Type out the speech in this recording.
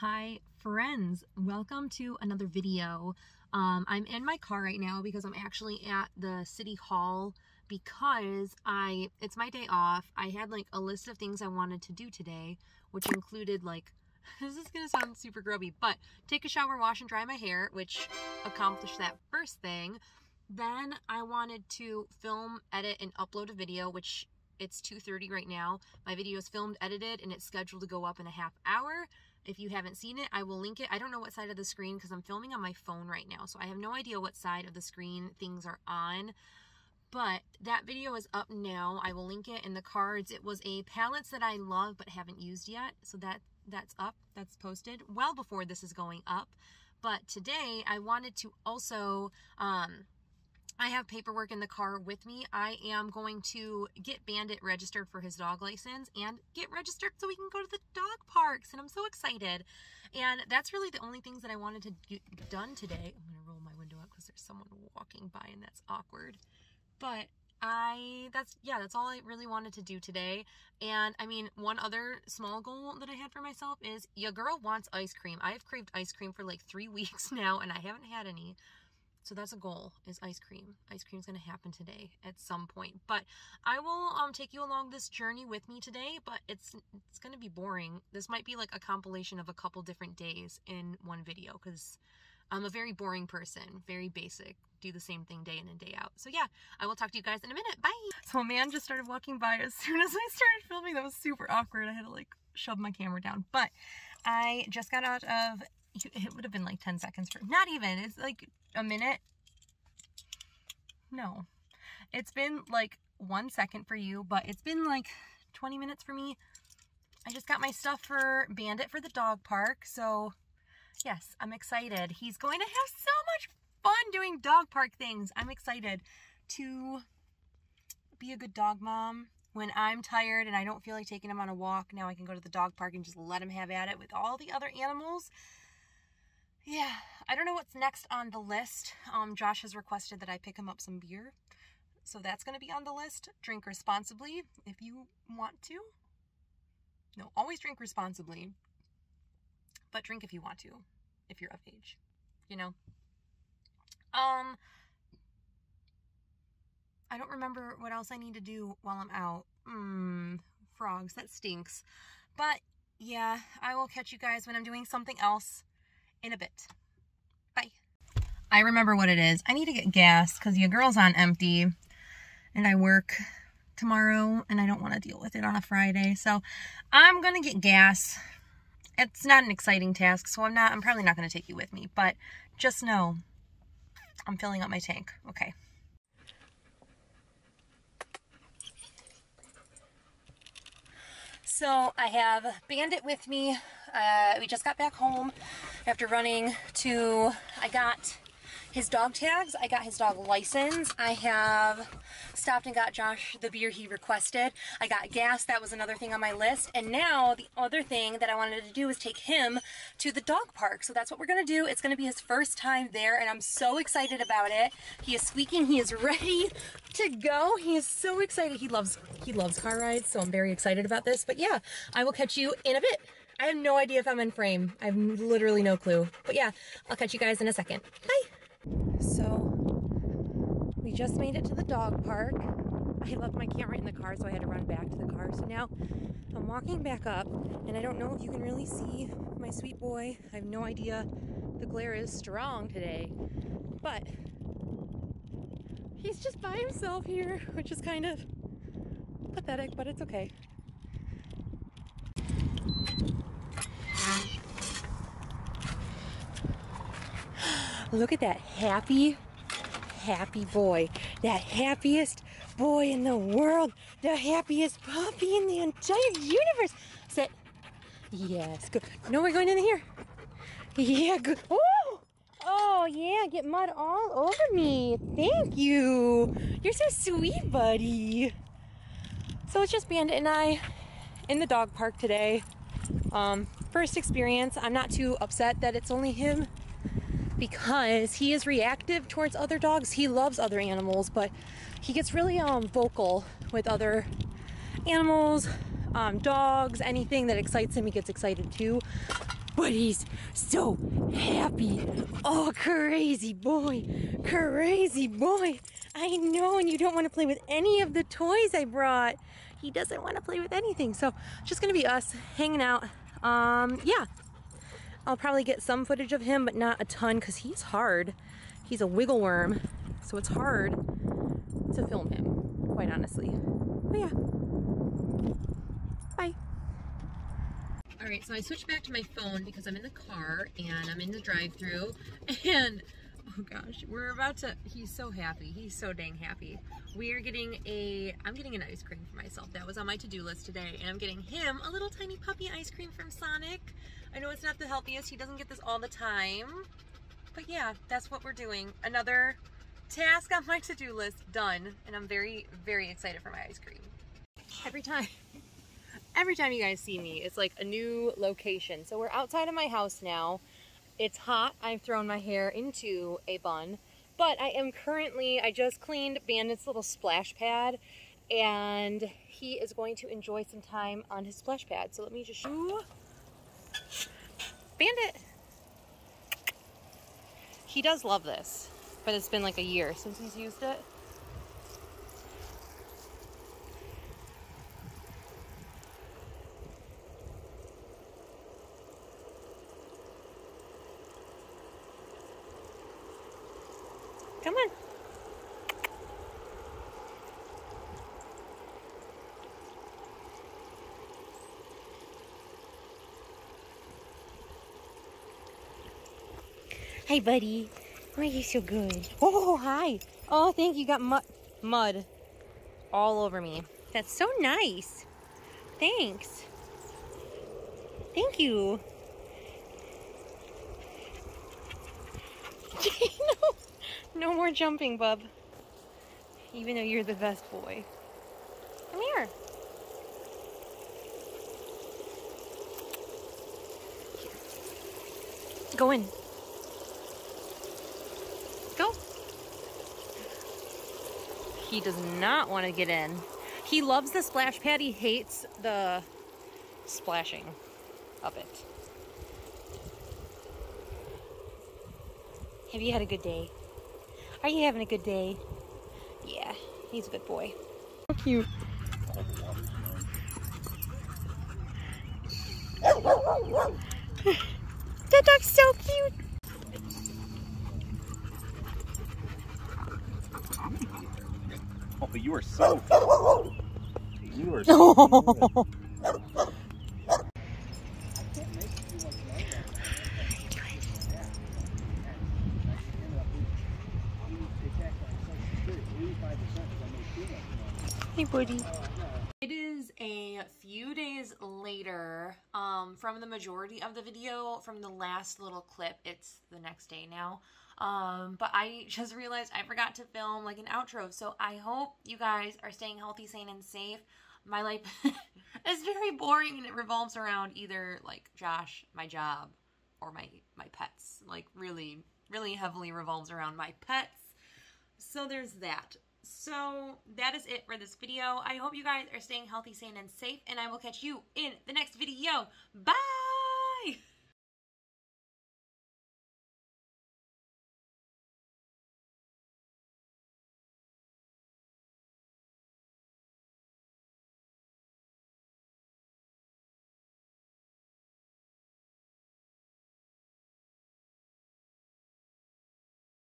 Hi friends, welcome to another video. I'm in my car right now because I'm actually at the city hall because it's my day off. I had like a list of things I wanted to do today, which included like, this is gonna sound super grubby, but take a shower, wash and dry my hair, which accomplished that first thing. Then I wanted to film, edit, and upload a video, which it's 2:30 right now. My video is filmed, edited, and it's scheduled to go up in a half hour. If you haven't seen it, I will link it. I don't know what side of the screen because I'm filming on my phone right now, so I have no idea what side of the screen things are on. But that video is up now. I will link it in the cards. It was a palettes that I love but haven't used yet, so that's up. That's posted well before this is going up. But today I wanted to also I have paperwork in the car with me. I am going to get Bandit registered for his dog license and get registered so we can go to the dog parks. And I'm so excited. And that's really the only things that I wanted to get done today. I'm going to roll my window up because there's someone walking by and that's awkward. But that's all I really wanted to do today. And I mean, one other small goal that I had for myself is your girl wants ice cream. I've craved ice cream for like 3 weeks now and I haven't had any. So that's a goal, is ice cream. Ice cream's gonna happen today at some point. But I will take you along this journey with me today, but it's gonna be boring. This might be like a compilation of a couple different days in one video because I'm a very boring person, very basic, do the same thing day in and day out. So yeah, I will talk to you guys in a minute. Bye. So a man just started walking by as soon as I started filming. That was super awkward. I had to like shove my camera down. But I just got out of, it would have been like 10 seconds for, not even, it's like a minute. No, it's been like 1 second for you, but it's been like 20 minutes for me. I just got my stuff for Bandit for the dog park. So yes, I'm excited. He's going to have so much fun doing dog park things. I'm excited to be a good dog mom. When I'm tired and I don't feel like taking him on a walk, now I can go to the dog park and just let him have at it with all the other animals. Yeah, I don't know what's next on the list. Josh has requested that I pick him up some beer. So that's going to be on the list. Drink responsibly if you want to. No, always drink responsibly. But drink if you want to, if you're of age, you know. I don't remember what else I need to do while I'm out. Frogs, that stinks. But yeah, I will catch you guys when I'm doing something else in a bit. Bye. I remember what it is. I need to get gas because your girl's on empty and I work tomorrow and I don't want to deal with it on a Friday. So I'm going to get gas. It's not an exciting task, so I'm probably not going to take you with me, but just know I'm filling up my tank. Okay. So I have Bandit with me. We just got back home after running to, I got his dog tags, I got his dog license, I have stopped and got Josh the beer he requested, I got gas, that was another thing on my list, and now the other thing that I wanted to do was take him to the dog park. So that's what we're going to do. It's going to be his first time there and I'm so excited about it. He is squeaking, he is ready to go. He is so excited. He loves car rides, so I'm very excited about this. But yeah, I will catch you in a bit. I have no idea if I'm in frame. I have literally no clue. But yeah, I'll catch you guys in a second. Bye. So we just made it to the dog park. I left my camera in the car, so I had to run back to the car. So now I'm walking back up, and I don't know if you can really see my sweet boy. I have no idea. The glare is strong today, but he's just by himself here, which is kind of pathetic, but it's okay. Look at that happy boy. That happiest boy in the world. The happiest puppy in the entire universe. Sit. Yes, good. No, we're going in here. Yeah, good. Oh! Oh, yeah, get mud all over me. Thank you. You're so sweet, buddy. So it's just Bandit and I in the dog park today. First experience. I'm not too upset that it's only him because he is reactive towards other dogs. He loves other animals, but he gets really vocal with other animals, dogs, anything that excites him, he gets excited too. but he's so happy. Oh, crazy boy, crazy boy. I know, and you don't want to play with any of the toys I brought. He doesn't want to play with anything, so it's just gonna be us hanging out. Yeah, I'll probably get some footage of him, but not a ton, because he's hard. He's a wiggle worm, so it's hard to film him, quite honestly. But yeah, bye. All right, so I switched back to my phone because I'm in the car and I'm in the drive-thru, and oh gosh, we're about to, he's so happy. He's so dang happy. I'm getting an ice cream for myself. That was on my to-do list today, and I'm getting him a little tiny puppy ice cream from Sonic. I know it's not the healthiest. He doesn't get this all the time, but yeah, that's what we're doing. Another task on my to-do list done, and I'm very, very excited for my ice cream. Every time you guys see me, it's like a new location. So we're outside of my house now. It's hot. I've thrown my hair into a bun, but I just cleaned Bandit's little splash pad, and he is going to enjoy some time on his splash pad. So let me just show you. Bandit. He does love this, but it's been like a year since he's used it. Come on. Hi, buddy. Why are you so good? Oh, hi. Oh, thank you. You got mud all over me. That's so nice. Thanks. Thank you. No more jumping, bub. Even though you're the best boy. Come here. Go in. Go. He does not want to get in. He loves the splash pad. He hates the splashing of it. Have you had a good day? Are you having a good day? Yeah, he's a good boy. So cute. That dog's so cute. Oh, but you are so cute. You are so cute. Hey, buddy. It is a few days later from the majority of the video. From the last little clip, it's the next day now. But I just realized I forgot to film like an outro. So I hope you guys are staying healthy, sane, and safe. My life is very boring, and it revolves around either like Josh, my job, or my pets. Like really, really heavily revolves around my pets. So there's that. So that is it for this video. I hope you guys are staying healthy, sane, and safe, and I will catch you in the next video. Bye!